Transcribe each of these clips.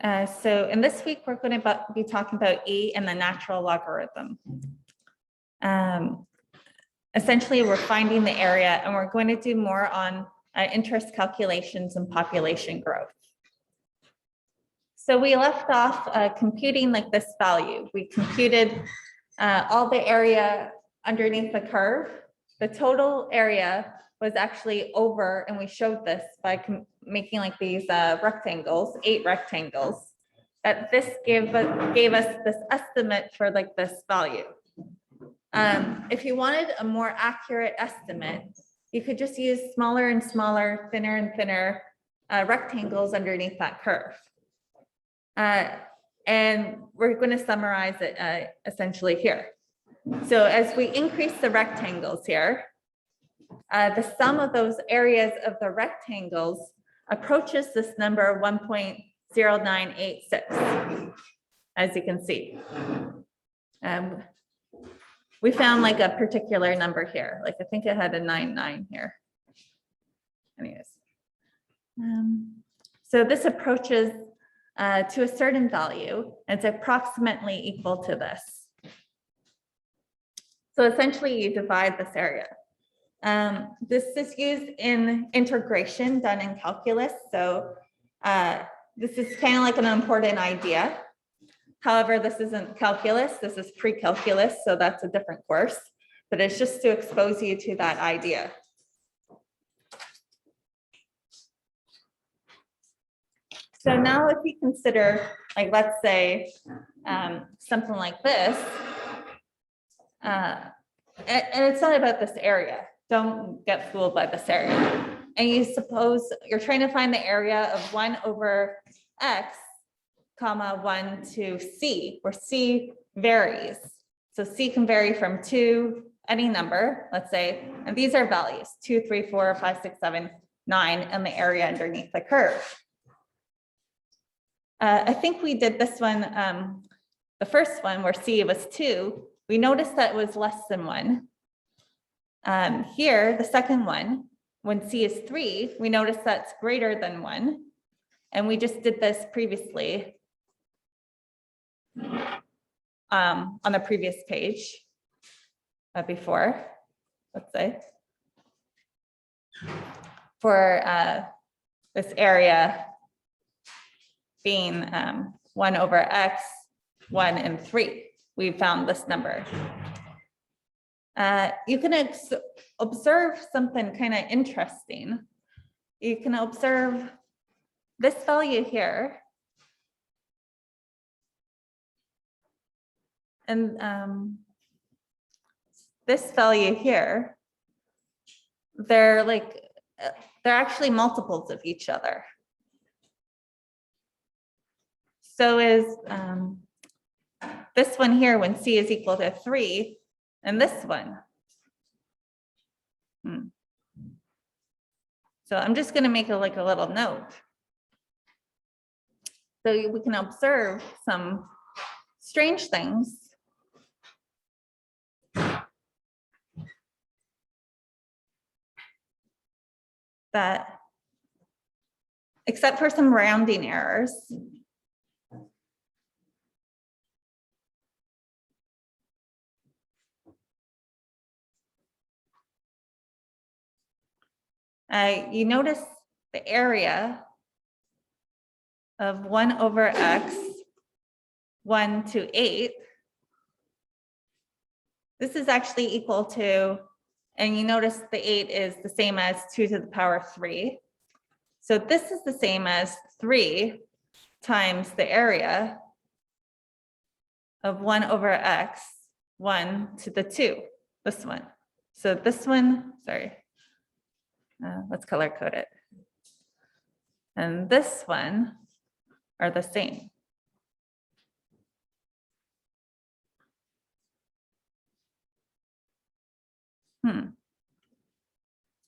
So in this week, we're going to be talking about E and the natural logarithm. Essentially, we're finding the area, and we're going to do more on interest calculations and population growth. So we left off computing like this value. We computed all the area underneath the curve. The total area was actually over, and we showed this by making like these rectangles, 8 rectangles, that this gave us this estimate for like this value. If you wanted a more accurate estimate, you could just use smaller and smaller, thinner and thinner rectangles underneath that curve. And we're going to summarize it essentially here. So as we increase the rectangles here, the sum of those areas of the rectangles approaches this number 1.0986, as you can see. We found like a particular number here, like I think it had a 99 here. Anyways, so this approaches to a certain value, and it's approximately equal to this. So essentially you divide this area. This is used in integration done in calculus. So this is kind of like an important idea. However, this isn't calculus, this is pre-calculus, so that's a different course, but it's just to expose you to that idea. So now if you consider, like, let's say something like this, and it's not about this area. Don't get fooled by this area. And you suppose you're trying to find the area of 1 over x, comma 1 to c, where c varies. So c can vary from 2, any number, let's say, and these are values, 2, 3, 4, 5, 6, 7, 9, and the area underneath the curve. I think we did this one, the first one where c was 2, we noticed that it was less than 1. Here, the second one, when c is 3, we notice that's greater than 1. And we just did this previously on the previous page before, let's say, for this area being 1 over x, 1 and 3. We found this number. You can observe something kind of interesting. You can observe this value here. And this value here, they're actually multiples of each other. So is this one here when c is equal to 3, and this one. So I'm just going to make a little note. So we can observe some strange things. That, except for some rounding errors, you notice the area of 1 over x, 1 to 8. This is actually equal to, and you notice the 8 is the same as 2 to the power 3. So this is the same as 3 times the area of 1 over x, 1 to the 2, this one. So this one, sorry, let's color code it. And this one are the same.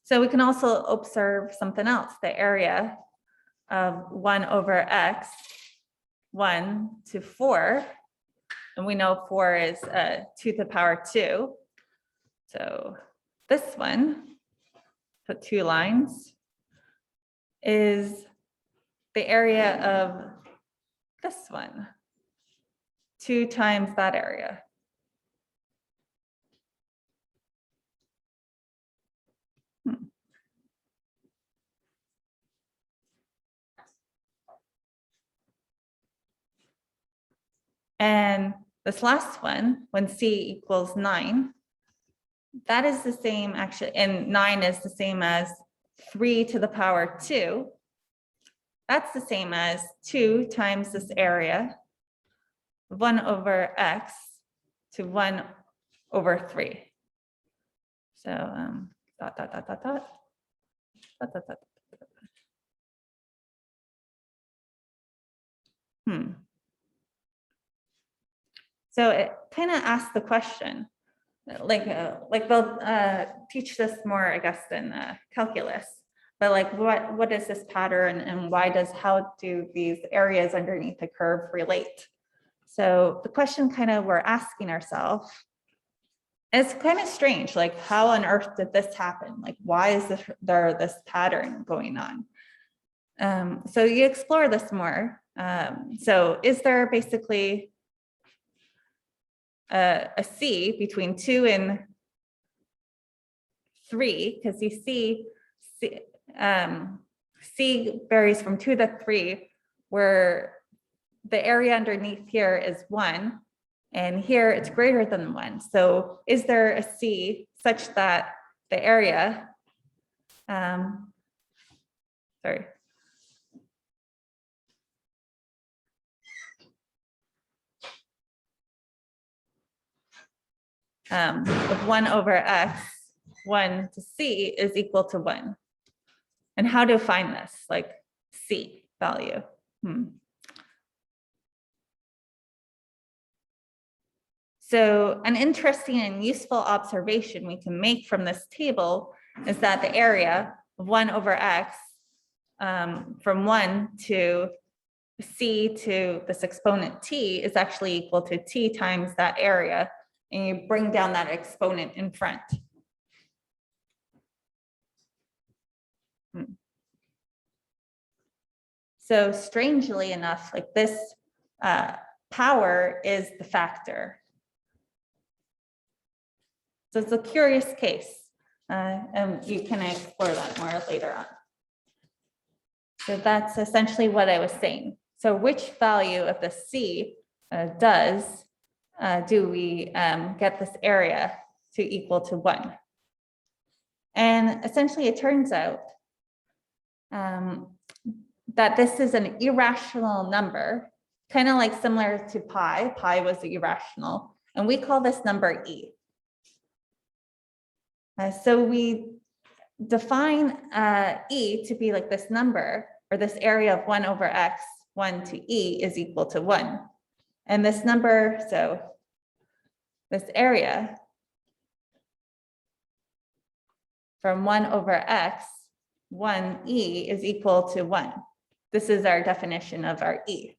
So we can also observe something else, the area of 1 over x, 1 to 4. And we know 4 is 2 to the power 2. So this one, put 2 lines, is the area of this one, 2 times that area. And this last one, when C equals 9, that is the same actually, and 9 is the same as 3 to the power 2. That's the same as 2 times this area, 1 over x to 1 over 3. So dot, dot, dot, dot, dot, dot, dot, dot. So it kind of asks the question, like they'll teach this more, I guess, than calculus. But like, what is this pattern, and how do these areas underneath the curve relate? So the question kind of we're asking ourselves, it's kind of strange, like how on earth did this happen? Like, why is there this pattern going on? So you explore this more. So is there basically a C between 2 and 3? Because you see, C varies from 2 to 3, where the area underneath here is 1, and here it's greater than 1. So is there a C such that the area, of 1 over x, 1 to C is equal to 1. And how to find this, like C value? So an interesting and useful observation we can make from this table is that the area of 1 over x from 1 to C to this exponent t is actually equal to t times that area, and you bring down that exponent in front. So strangely enough, like this power is the factor. So it's a curious case, and you can explore that more later on. So that's essentially what I was saying. So which value of the C do we get this area to equal to 1? And essentially it turns out that this is an irrational number, kind of like similar to pi. Pi was irrational, and we call this number E. So we define E to be like this number, or this area of 1 over x, 1 to E is equal to 1. And this number, so this area from 1 over x, 1E is equal to 1. This is our definition of our E.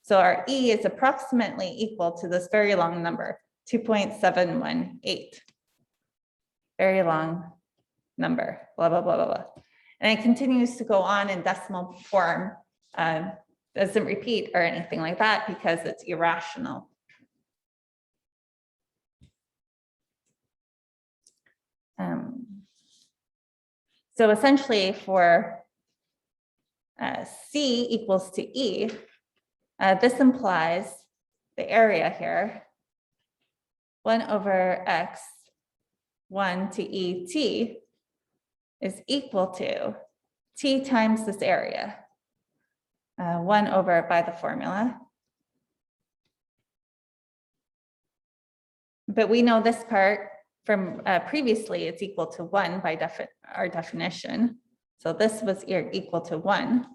So our E is approximately equal to this very long number, 2.718. Very long number, blah, blah, blah, blah, blah. And it continues to go on in decimal form, doesn't repeat or anything like that because it's irrational. So essentially for C equals to E, this implies the area here, 1 over x, 1 to E t is equal to t times this area, 1 over by the formula. But we know this part from previously, it's equal to 1 by our definition. So this was equal to 1.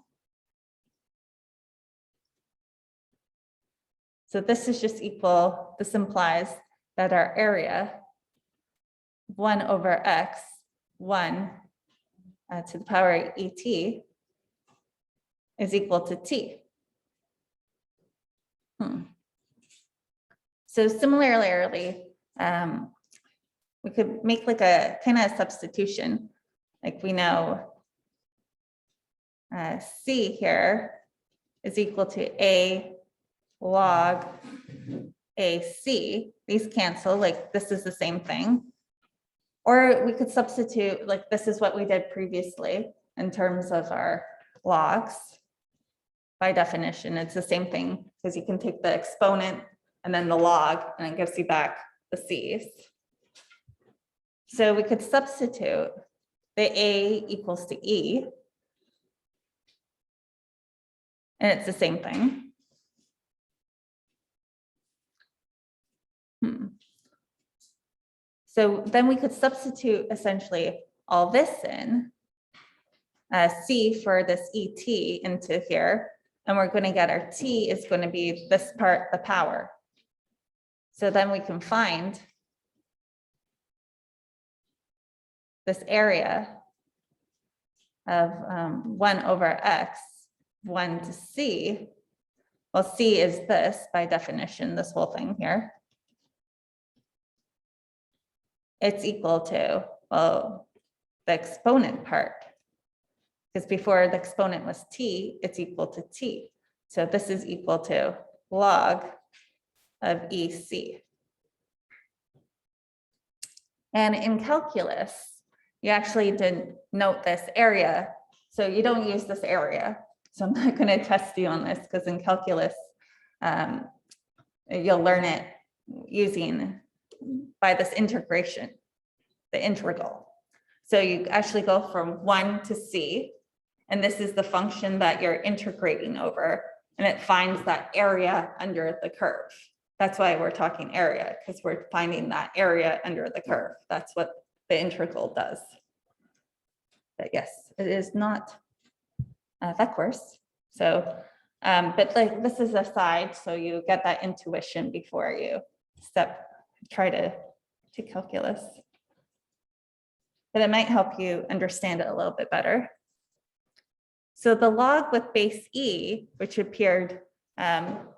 So this is just equal, this implies that our area, 1 over x, 1 to the power et, is equal to t. So similarly, we could make like a kind of substitution. Like we know C here is equal to A log AC. These cancel, like this is the same thing. Or we could substitute, like this is what we did previously in terms of our logs. By definition, it's the same thing because you can take the exponent and then the log, and it gives you back the C's. So we could substitute the A equals to E, and it's the same thing. So then we could substitute essentially all this in, C for this ET into here, and we're going to get our T is going to be this part, the power. So then we can find this area of 1 over X, 1 to C. Well, C is this by definition, this whole thing here. It's equal to, well, the exponent part. Because before the exponent was T, it's equal to T. So this is equal to log of EC. And in calculus, you actually didn't note this area. So you don't use this area. So I'm not going to test you on this because in calculus, you'll learn it using by this integration, the integral. So you actually go from 1 to C, and this is the function that you're integrating over, and it finds that area under the curve. That's why we're talking area, because we're finding that area under the curve. That's what the integral does. But yes, it is not that course. So, but like this is a side, so you get that intuition before you try to calculus. But it might help you understand it a little bit better. So the log with base E, which appeared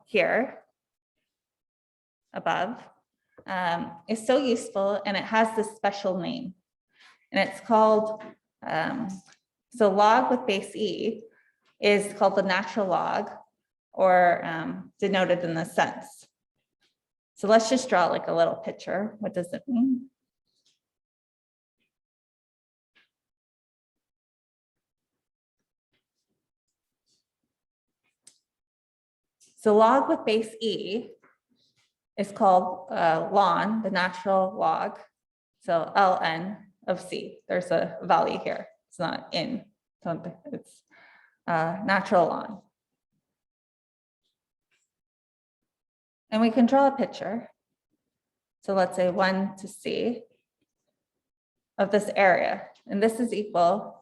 here above, is so useful, and it has this special name. And it's called, so log with base E is called the natural log, or denoted in this sense. So let's just draw like a little picture. What does it mean? So log with base E is called ln, the natural log. So ln of C. There's a value here. It's not in. It's natural ln. And we can draw a picture. So let's say 1 to C of this area. And this is equal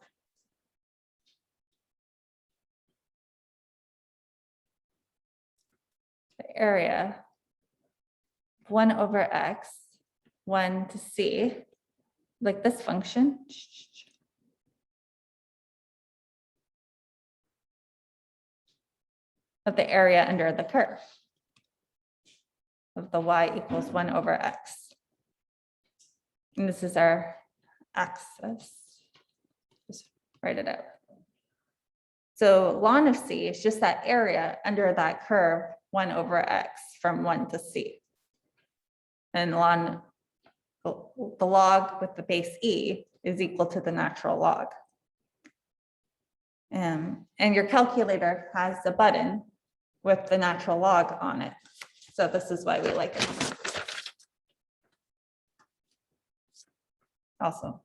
the area 1 over X, 1 to C, like this function. Of the area under the curve of the y equals 1 over X. And this is our axis. Just write it out. So ln of C is just that area under that curve 1 over X from 1 to C. And ln, the log with the base E is equal to the natural log. And your calculator has a button with the natural log on it. So this is why we like it. Awesome.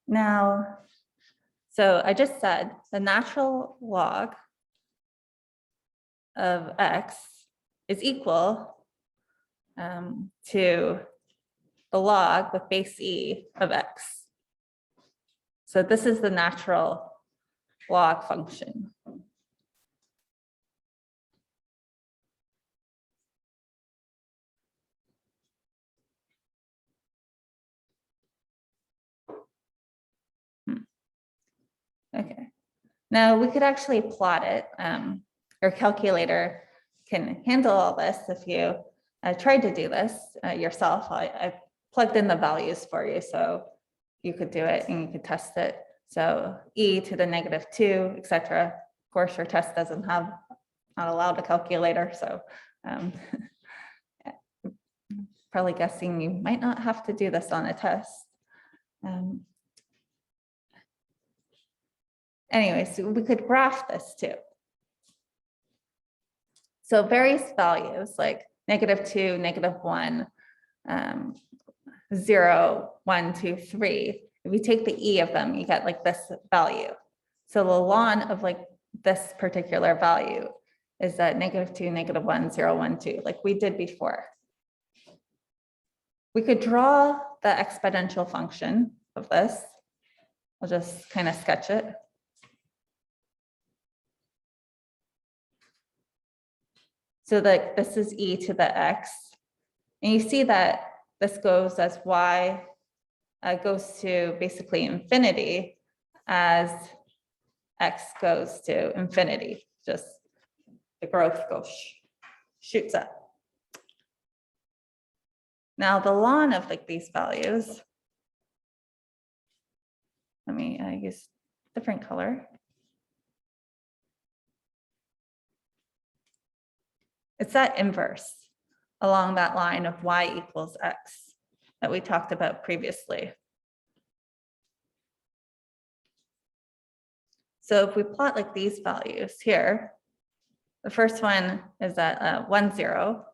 Now, so I just said the natural log of X is equal to the log with base E of X. So this is the natural log function. Okay, now we could actually plot it. Your calculator can handle all this if you tried to do this yourself. I plugged in the values for you, so you could do it and you could test it. So e to the -2, etc. Of course, your test doesn't have, not allowed a calculator, so probably guessing you might not have to do this on a test. Anyway, so we could graph this too. So various values like -2, -1, 0, 1, 2, 3. If you take the e of them, you get like this value. So the ln of like this particular value is that -2, -1, 0, 1, 2, like we did before. We could draw the exponential function of this. I'll just kind of sketch it. So that this is e to the x. And you see that this goes as y goes to basically infinity as x goes to infinity. Just the growth goes, shoots up. Now the ln of like these values, let me use different color. It's that inverse along that line of y equals x that we talked about previously. So if we plot like these values here, the first one is at 1, 0.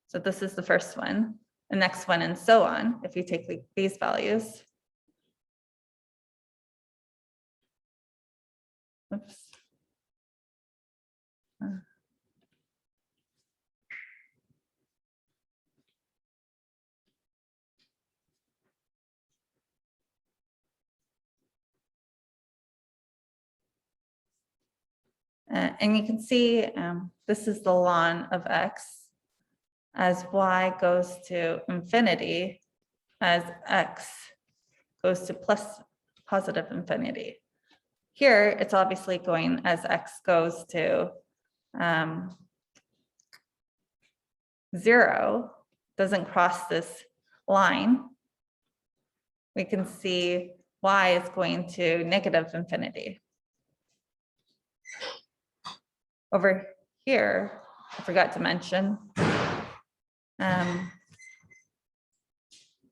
So this is the first one, the next one, and so on. If you take these values. Oops. And you can see this is the ln of x as y goes to infinity as x goes to positive infinity. Here, it's obviously going as x goes to 0, doesn't cross this line. We can see y is going to negative infinity. Over here, I forgot to mention,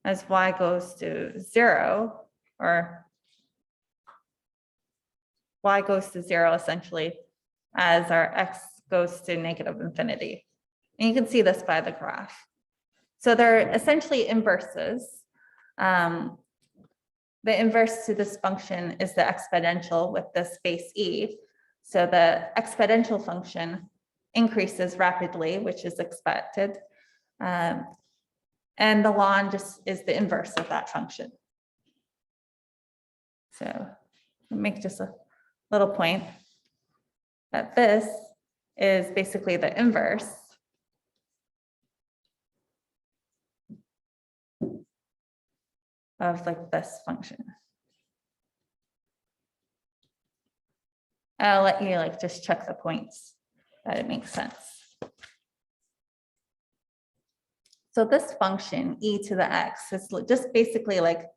as y goes to 0, or y goes to 0 essentially as our x goes to negative infinity. And you can see this by the graph. So they're essentially inverses. The inverse to this function is the exponential with this base e. So the exponential function increases rapidly, which is expected. And the ln just is the inverse of that function. So I'll make just a little point that this is basically the inverse of like this function. I'll let you like just check the points that it makes sense. So this function e to the x is just basically like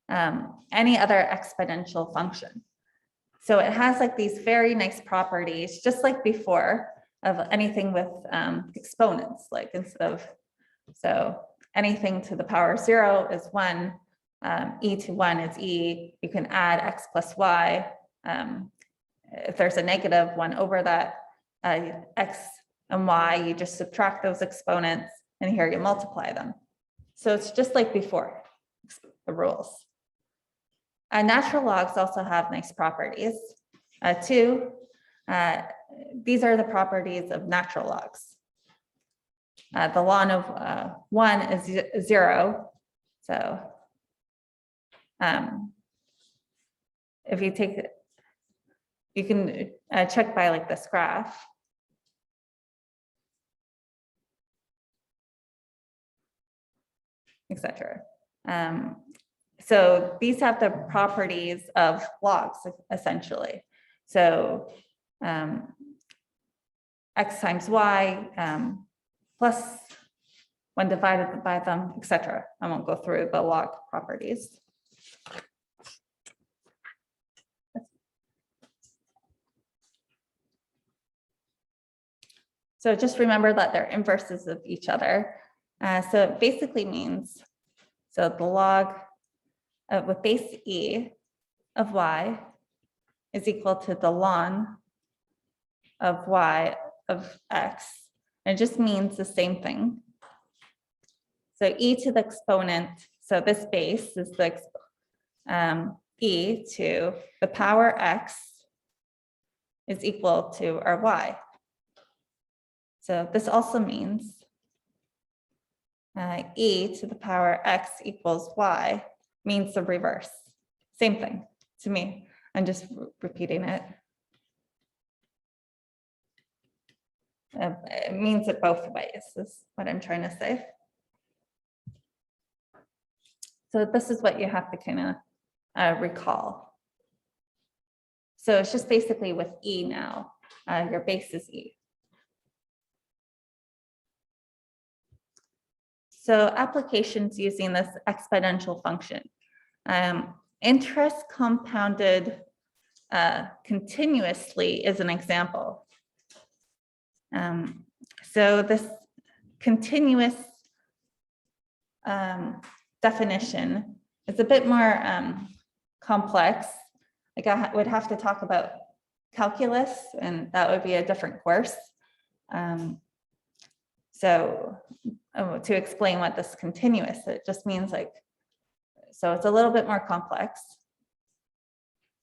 any other exponential function. So it has like these very nice properties, just like before, of anything with exponents, like instead of, so anything to the power 0 is 1, e to 1 is e, you can add x plus y. If there's a negative 1 over that x and y, you just subtract those exponents, and here you multiply them. So it's just like before, the rules. Natural logs also have nice properties too. These are the properties of natural logs. The ln of 1 is 0. So if you take it, you can check by like this graph. Etc. So these have the properties of logs essentially. So x times y plus 1 divided by them, etc. I won't go through the log properties. So just remember that they're inverses of each other. So it basically means, so the log with base e of y is equal to the ln of y of x. It just means the same thing. So e to the exponent, so this base is the e to the power x is equal to our y. So this also means e to the power x equals y means the reverse. Same thing to me. I'm just repeating it. It means it both ways is what I'm trying to say. So this is what you have to kind of recall. So it's just basically with e now, your base is e. So applications using this exponential function. Interest compounded continuously is an example. So this continuous definition is a bit more complex. Like I would have to talk about calculus, and that would be a different course. So to explain what this continuous, it just means like, so it's a little bit more complex.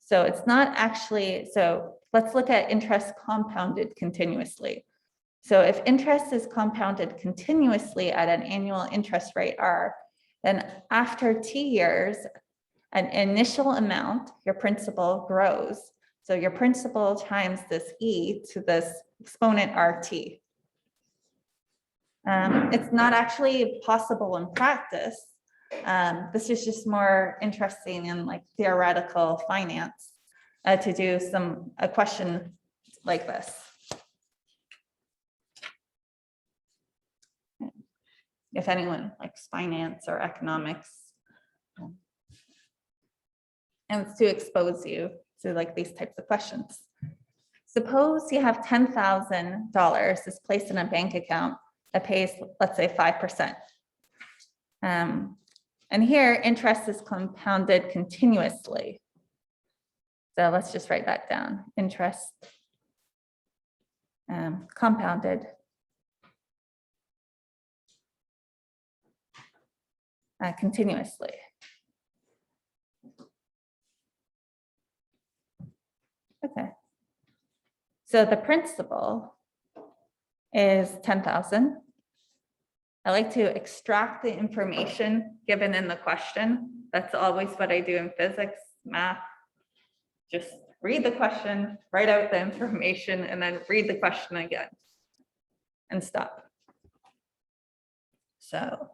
So it's not actually, so let's look at interest compounded continuously. So if interest is compounded continuously at an annual interest rate R, then after t years, an initial amount, your principal grows. So your principal times this e to this exponent RT. It's not actually possible in practice. This is just more interesting in like theoretical finance to do a question like this. If anyone likes finance or economics. And it's to expose you to like these types of questions. Suppose you have $10,000 is placed in a bank account that pays, let's say, 5%. And here interest is compounded continuously. So let's just write that down. Interest compounded continuously. Okay. So the principal is 10,000. I like to extract the information given in the question. That's always what I do in physics, math. Just read the question, write out the information, and then read the question again and stop. So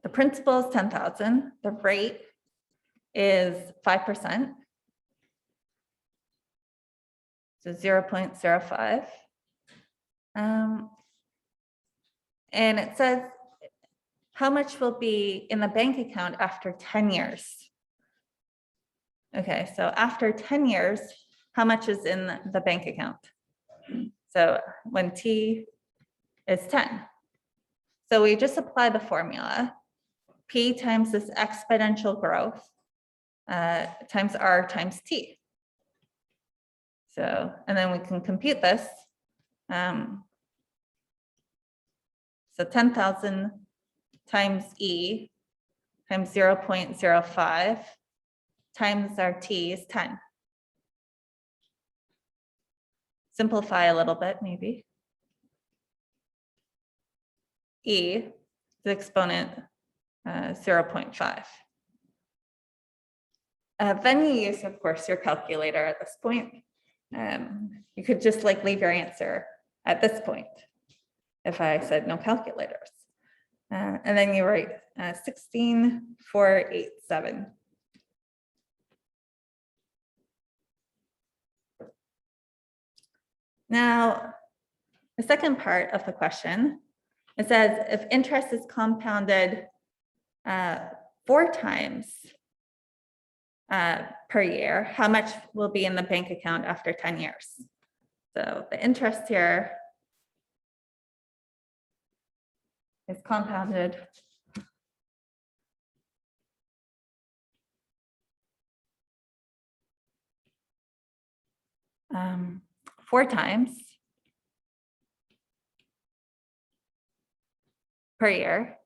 the principal is 10,000. The rate is 5%. So 0.05. And it says how much will be in the bank account after 10 years. Okay, so after 10 years, how much is in the bank account? So when t is 10. So we just apply the formula. P times this exponential growth times R times T. So, and then we can compute this. So 10,000 times E times 0.05 times our T is 10. Simplify a little bit, maybe. E, the exponent 0.5. Then you use, of course, your calculator at this point. You could just like leave your answer at this point if I said no calculators. And then you write 16,487. Now, the second part of the question, it says if interest is compounded 4 times per year, how much will be in the bank account after 10 years? So the interest here is compounded um, 4 times per year.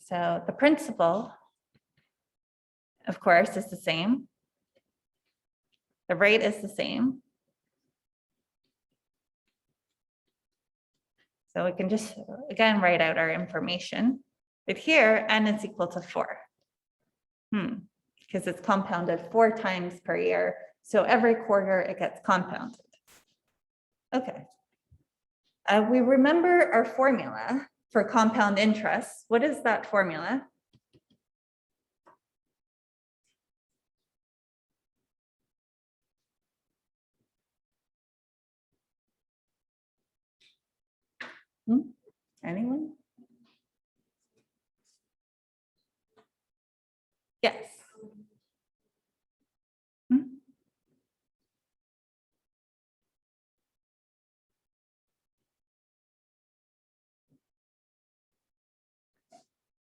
So the principal, of course, is the same. The rate is the same. So we can just, again, write out our information. But here, n is equal to 4. Because it's compounded 4 times per year. So every quarter it gets compounded. Okay. We remember our formula for compound interest. What is that formula? Anyone? Yes.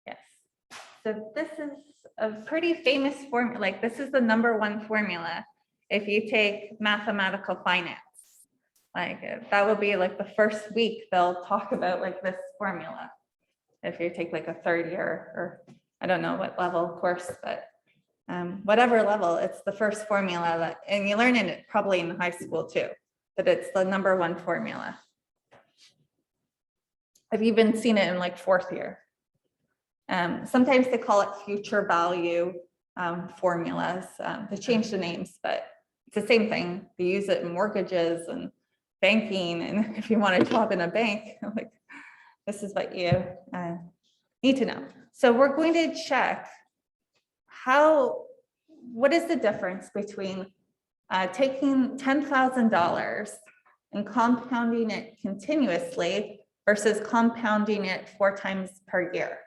Yes. So this is a pretty famous formula. Like this is the #1 formula. If you take mathematical finance, like that will be like the first week they'll talk about like this formula. If you take like a 3rd year or I don't know what level course, but whatever level, it's the first formula that, and you learn it probably in high school too, but it's the #1 formula. I've even seen it in like 4th year. Sometimes they call it future value formulas. They change the names, but it's the same thing. They use it in mortgages and banking. And if you want a job in a bank, like this is what you need to know. So we're going to check what is the difference between taking $10,000 and compounding it continuously versus compounding it 4 times per year.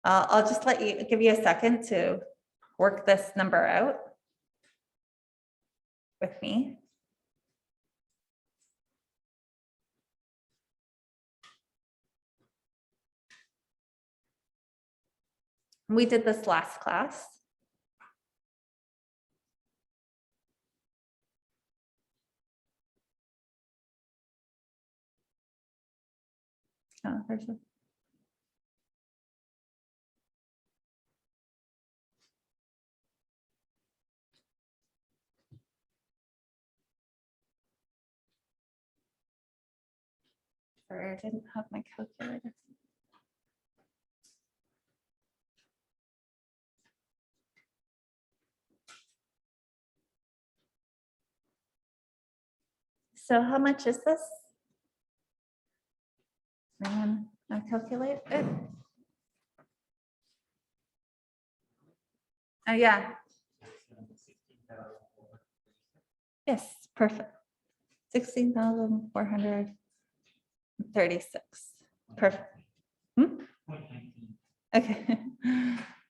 I'll just give you a second to work this number out with me. We did this last class. Oh, sorry, I didn't have my calculator. So how much is this? I'll calculate it. Oh, yeah. Yes, perfect. 16,436. Perfect. Okay.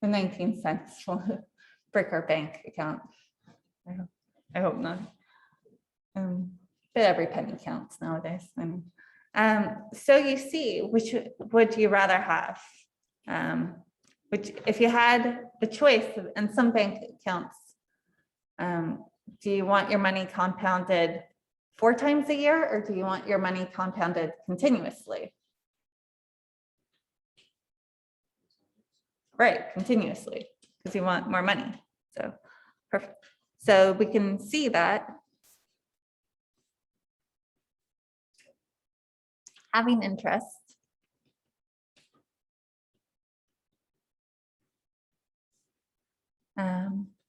The 19 cents will break our bank account. I hope not. But every penny counts nowadays. So you see, which would you rather have? If you had the choice in some bank accounts, do you want your money compounded 4 times a year, or do you want your money compounded continuously? Right, continuously, because you want more money. So perfect. So we can see that having interest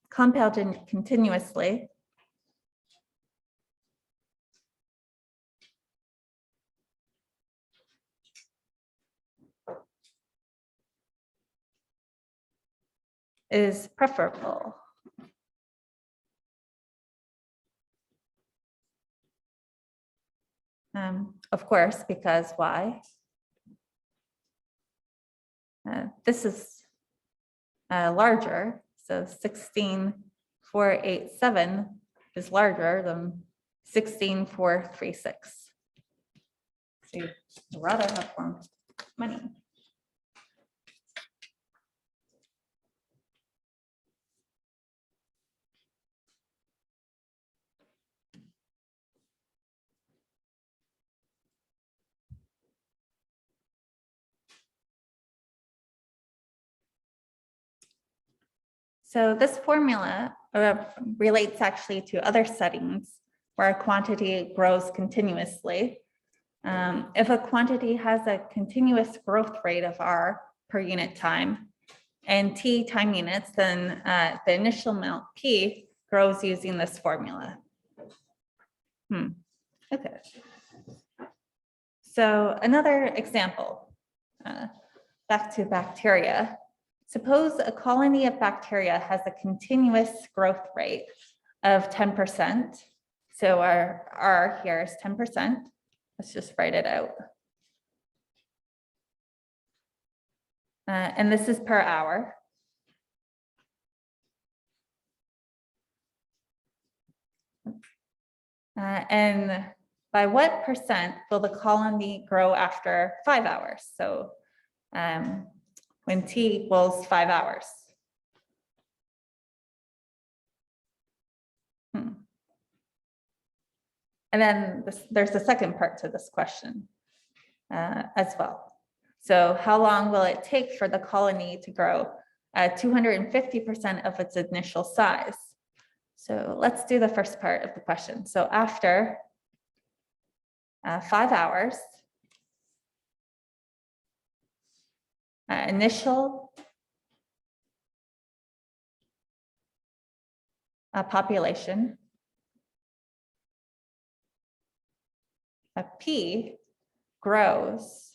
compounded continuously is preferable. Of course, because why? This is larger, so 16,487 is larger than 16,436. So you'd rather have more money. So this formula relates actually to other settings where a quantity grows continuously. If a quantity has a continuous growth rate of R per unit time and T time units, then the initial amount P grows using this formula. Okay. So another example, back to bacteria. Suppose a colony of bacteria has a continuous growth rate of 10%. So our R here is 10%. Let's just write it out. And this is per hour. And by what percent will the colony grow after 5 hours? So when T equals 5 hours. And then there's a second part to this question as well. So how long will it take for the colony to grow at 250% of its initial size? So let's do the first part of the question. So after 5 hours, initial population, P grows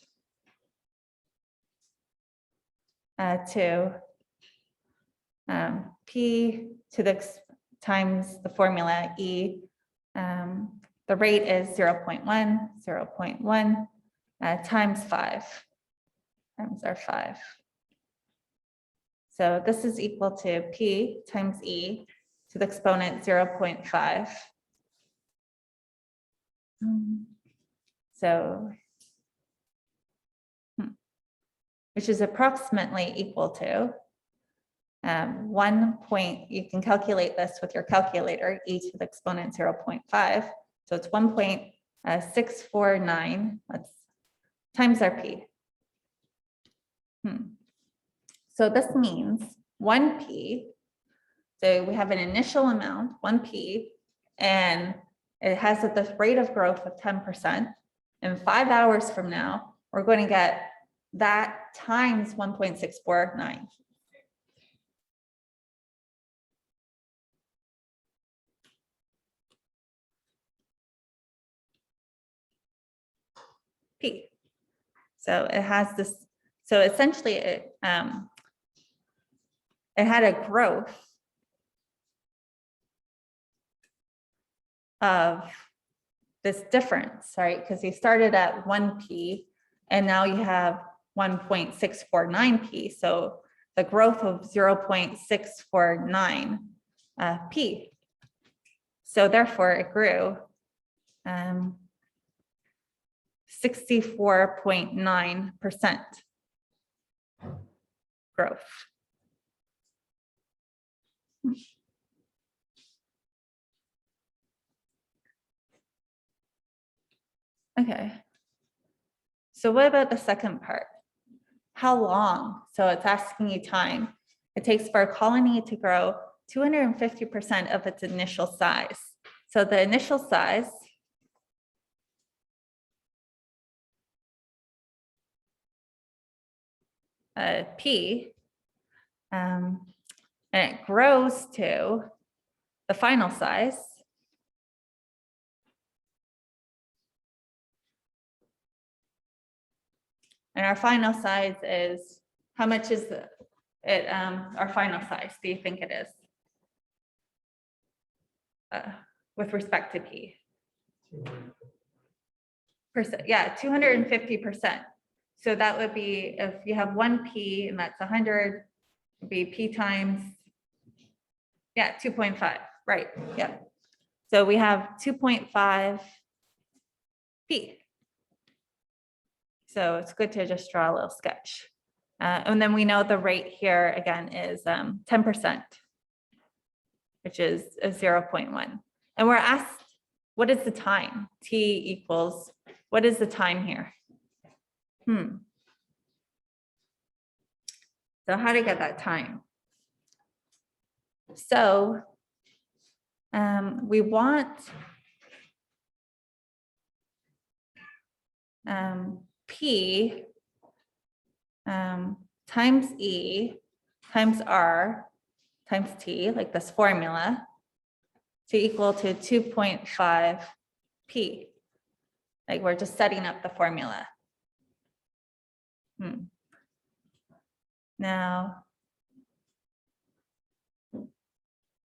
to P to the times the formula E. The rate is 0.1, 0.1 times 5 times our 5. So this is equal to P times E to the exponent 0.5. So, which is approximately equal to 1 point, you can calculate this with your calculator, e to the exponent 0.5. So it's 1.649, times our P. So this means 1P, so we have an initial amount, 1P, and it has at the rate of growth of 10%. And 5 hours from now, we're going to get that times 1.649. P. So it has this, so essentially it had a growth of this difference, right? Because you started at 1P and now you have 1.649P. So the growth of 0.649 P. So therefore it grew 64.9% growth. Okay. So what about the second part? How long? So it's asking you time. It takes for a colony to grow 250% of its initial size. So the initial size P, and it grows to the final size. And our final size is, how much is it, our final size, do you think it is? With respect to P? Yeah, 250%. So that would be, if you have 1P and that's 100, it'd be P times, yeah, 2.5, right, yeah. So we have 2.5 p. So it's good to just draw a little sketch. And then we know the rate here again is 10%, which is a 0.1. And we're asked, what is the time? T equals, what is the time here? So how to get that time? So we want P times E times R times T, like this formula, to equal to 2.5 P. Like we're just setting up the formula. Now,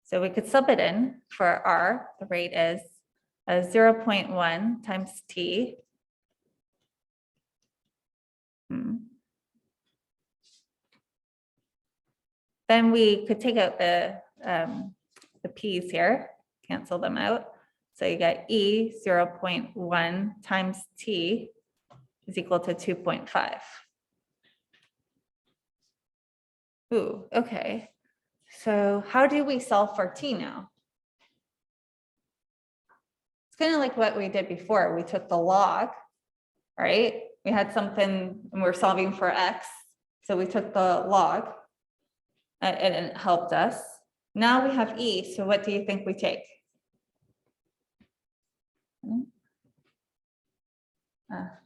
so we could sub it in for R, the rate is 0.1 times T. Then we could take out the P's here, cancel them out. So you get E 0.1 times T is equal to 2.5. Ooh, okay. So how do we solve for T now? It's kind of like what we did before. We took the log, right? We had something and we're solving for X. So we took the log and it helped us. Now we have E, so what do you think we take?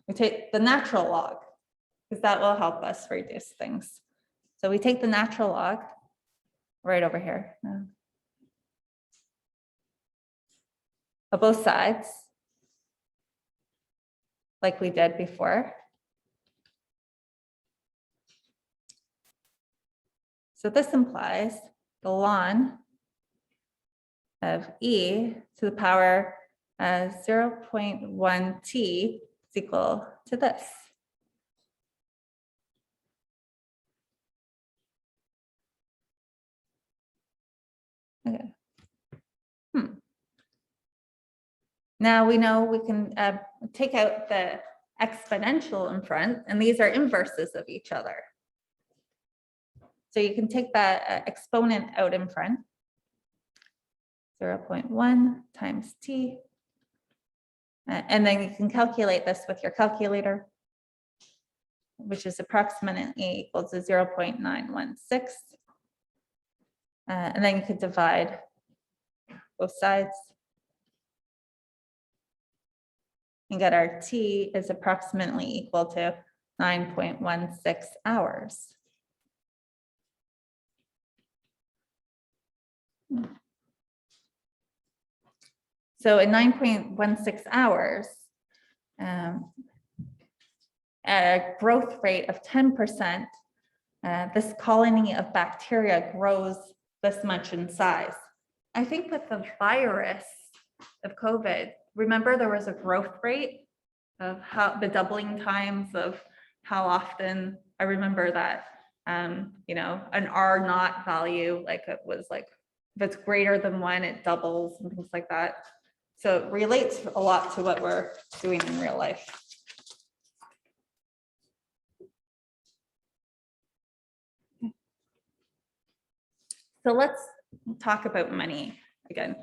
We take the natural log, because that will help us reduce things. So we take the natural log right over here of both sides, like we did before. So this implies the ln of E to the power 0.1 T is equal to this. Okay. Now we know we can take out the exponential in front, and these are inverses of each other. So you can take that exponent out in front. 0.1 times T. And then you can calculate this with your calculator, which is approximately equal to 0.916. And then you could divide both sides. And get our T is approximately equal to 9.16 hours. So in 9.16 hours, at a growth rate of 10%, this colony of bacteria grows this much in size. I think with the virus of COVID, remember there was a growth rate of how the doubling times of how often. I remember that, you know, an R naught value, like it was like, if it's greater than 1, it doubles and things like that. So it relates a lot to what we're doing in real life. So let's talk about money again.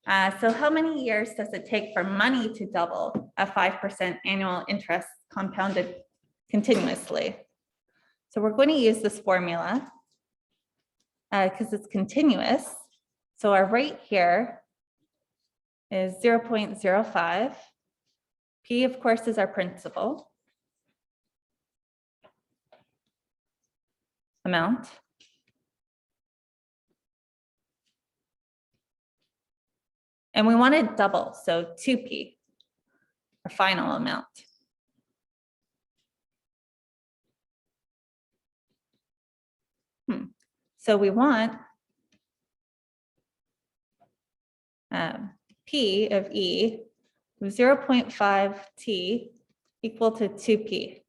So how many years does it take for money to double at 5% annual interest compounded continuously? So we're going to use this formula because it's continuous. So our rate here is 0.05. P, of course, is our principal amount. And we want to double, so 2P, our final amount. So we want P of E, 0.5 T equal to 2P.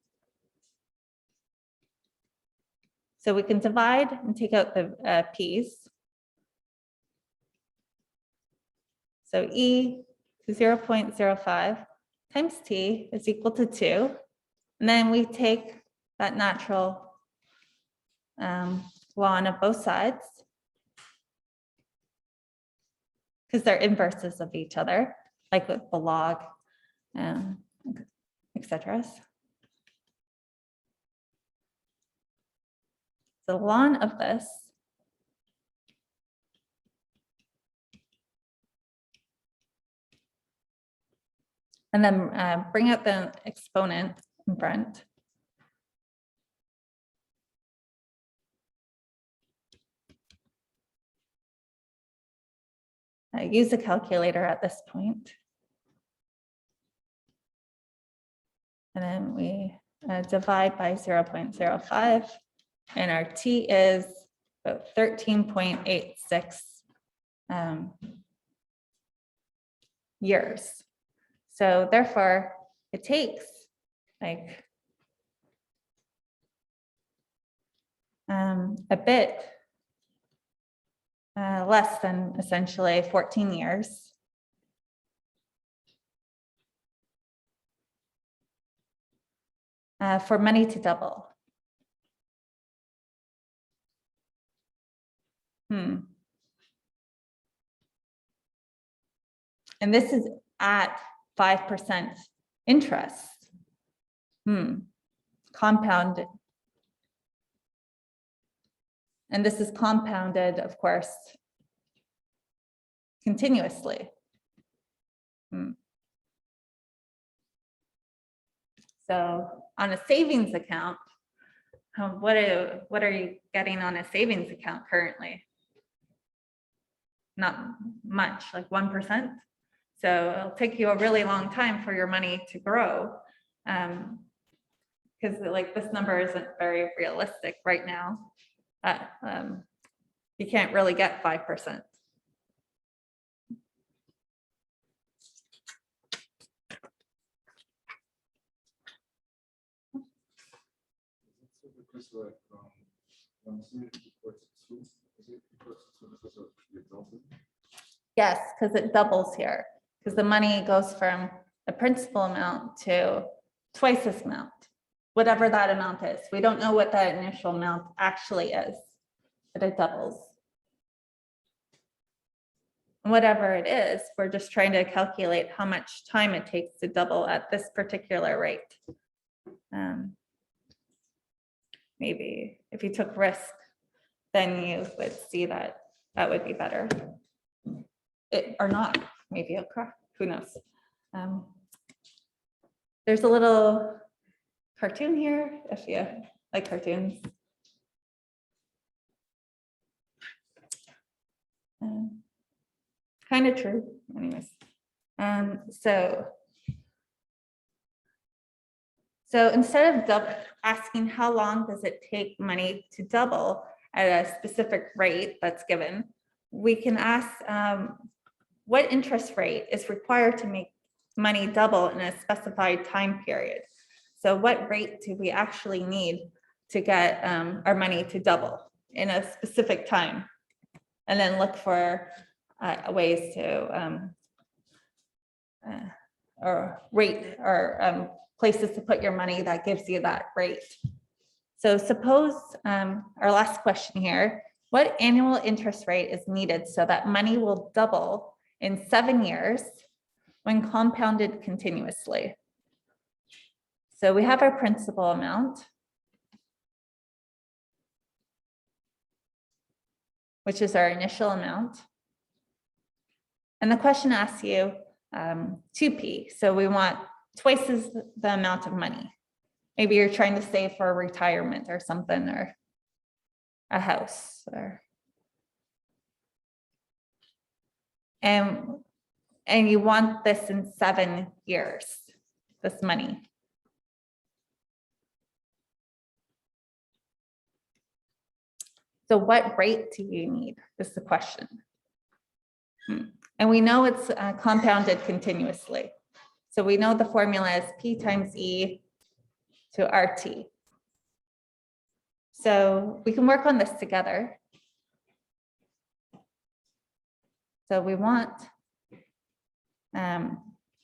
So we can divide and take out the P's. So E to 0.05 times T is equal to 2. And then we take that natural ln of both sides, because they're inverses of each other, like with the log, etc. So ln of this and then bring out the exponent in front. Use a calculator at this point. And then we divide by 0.05, and our T is about 13.86 years. So therefore, it takes like a bit less than essentially 14 years for money to double. And this is at 5% interest. Compounded. And this is compounded, of course, continuously. So on a savings account, what are you getting on a savings account currently? Not much, like 1%. So it'll take you a really long time for your money to grow, because like this number isn't very realistic right now. You can't really get 5%. Yes, because it doubles here, because the money goes from the principal amount to twice this amount, whatever that amount is. We don't know what that initial amount actually is, but it doubles. And whatever it is, we're just trying to calculate how much time it takes to double at this particular rate. Maybe if you took risk, then you would see that that would be better. Or not, maybe it'll crack, who knows. There's a little cartoon here, if you like cartoons. Kind of true, anyways. So instead of asking how long does it take money to double at a specific rate that's given, we can ask what interest rate is required to make money double in a specified time period. So what rate do we actually need to get our money to double in a specific time? And then look for ways to or rate or places to put your money that gives you that rate. So suppose our last question here, what annual interest rate is needed so that money will double in 7 years when compounded continuously? So we have our principal amount, which is our initial amount. And the question asks you 2p. So we want twice as the amount of money. Maybe you're trying to save for retirement or something, or a house, and you want this in 7 years, this money. So what rate do you need is the question. And we know it's compounded continuously. So we know the formula is P times E to RT. So we can work on this together. So we want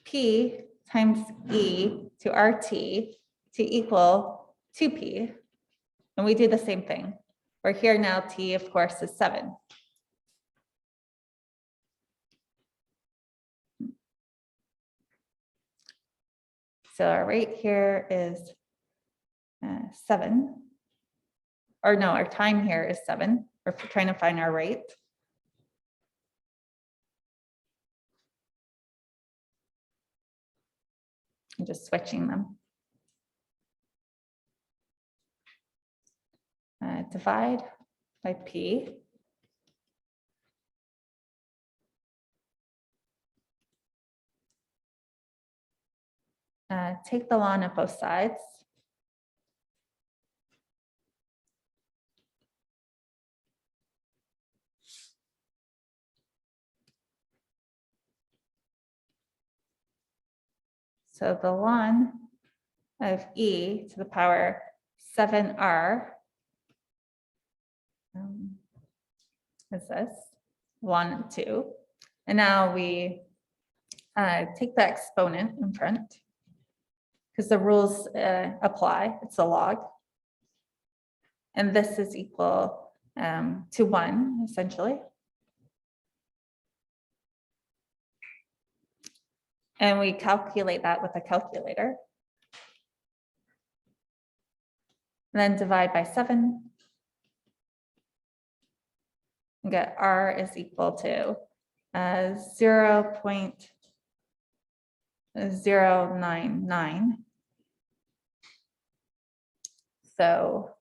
P times E to RT to equal 2P. And we do the same thing. We're here now, T, of course, is 7. So our rate here is 7. Or no, our time here is 7. We're trying to find our rate. I'm just switching them. Divide by P. Take the ln of both sides. So the ln of E to the power 7R is this, 1 and 2. And now we take the exponent in front because the rules apply. It's a log. And this is equal to 1, essentially. And we calculate that with a calculator. And then divide by 7. And get R is equal to 0.099. So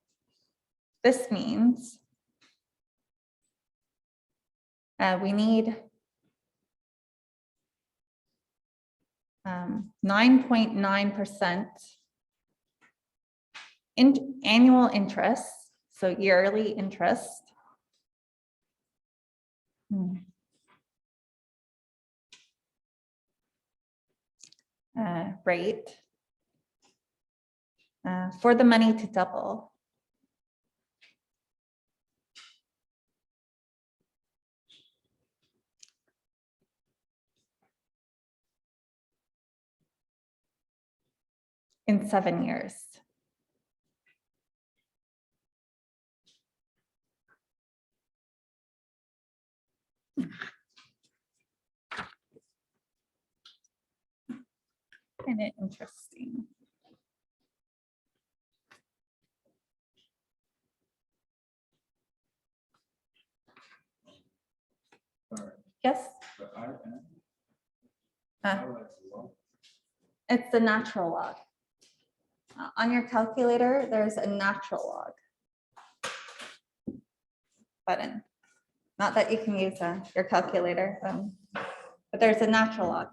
this means we need 9.9% annual interest, so yearly interest. Rate for the money to double. In 7 years. Kind of interesting. Yes? It's the natural log. On your calculator, there's a natural log button. Not that you can use your calculator, but there's a natural log.